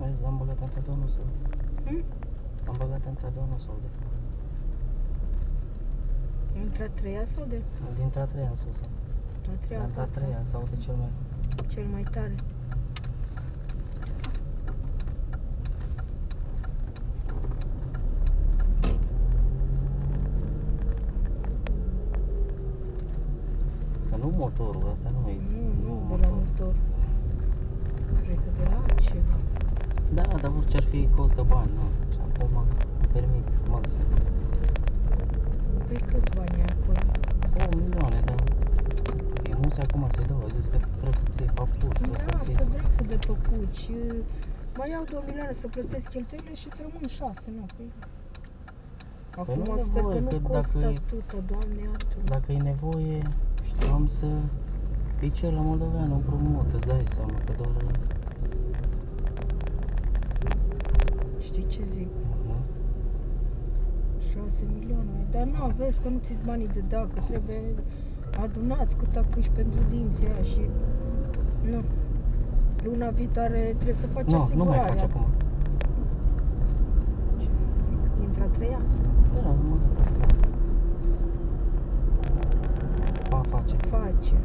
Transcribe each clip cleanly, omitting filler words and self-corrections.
Vezi, am băgat între două, nu se aude. Am băgat între două, nu se aude. Între a treia sau de? Dintre a treia în sus. A treia, Între a treia se aude cel mai tare. Că nu motorul, asta nu e. Nu de la motor. Cred că de la altceva. Da, dar orice ar fi costă bani, nu? Și acum permit maxim. Păi câți bani ai acolo? 2 milioane, dar e mulți acum să-i dau, au zis că trebuie să-ți iei papuci, trebuie să-ți iei... Da, să dracu de păpuci. Mai iau 2 milioane să plătesc cheltuielile și îți rămân 6, nu? Păi... Acum nu sper că nevoie, nu că costă dacă atâta, Doamne, iartă-mă. Dacă e nevoie, știam să îi cer la moldoveanul împrumut, îți dai seama că doar... Știi ce zic? 6 milioane. Dar nu, vezi că nu ți-s banii de dacă, trebuie adunați cu tacâși pentru dinții aia și... Nu. Luna viitoare trebuie să faci asigurarea. Nu mai faci acum. Ce să zic? Intră a treia? Da, mă face. Face.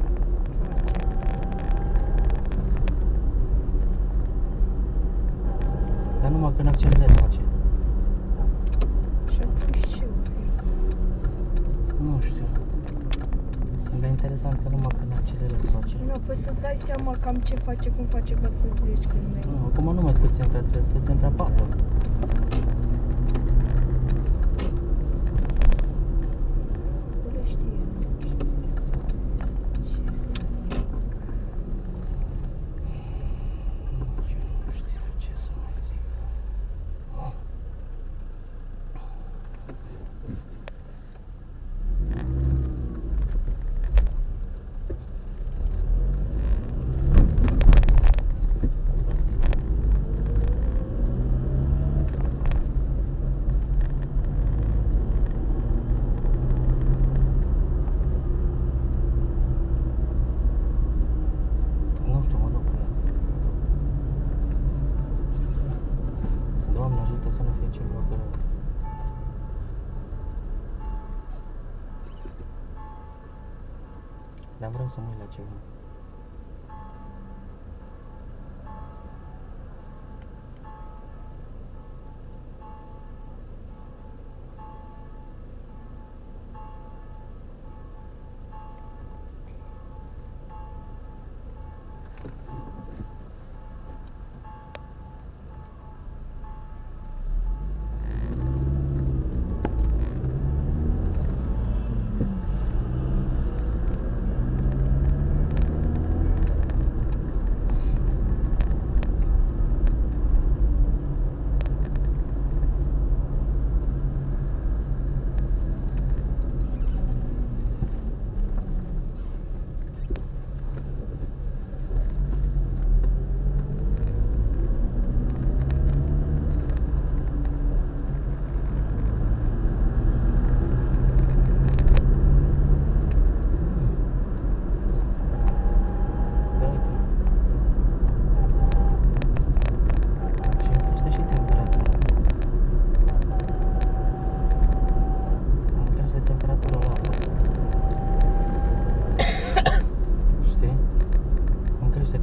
Dar numai când accelerezi face. Și atunci ce? Nu știu. Dar e interesant că numai când accelerezi face. Nu, păi să-ți dai seama cam ce face, cum face, ca să zici când mergi. Nu, acum nu mai scârți între 3, scârți între 4. Le știe, nu? Ce să zic? Nu știu ce să mai zic. Nu știu, mă duc cu ea. Doamne ajută să nu fie ceva greu. Dar vreau să mă uit la ceva.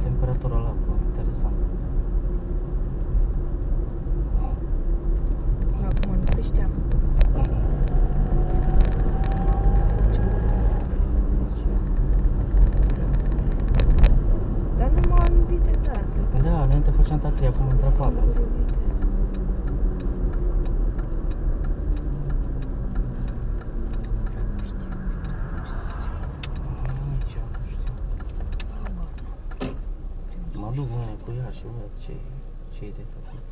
temperatura la apă, interesant. Acum nu creșteam. Face multe să vezi ce. Dar numai în vitezat. Da, înainte făceam ta 3, acum intră 4. Mă duc mâine cu ea și văd ce-i de făcut.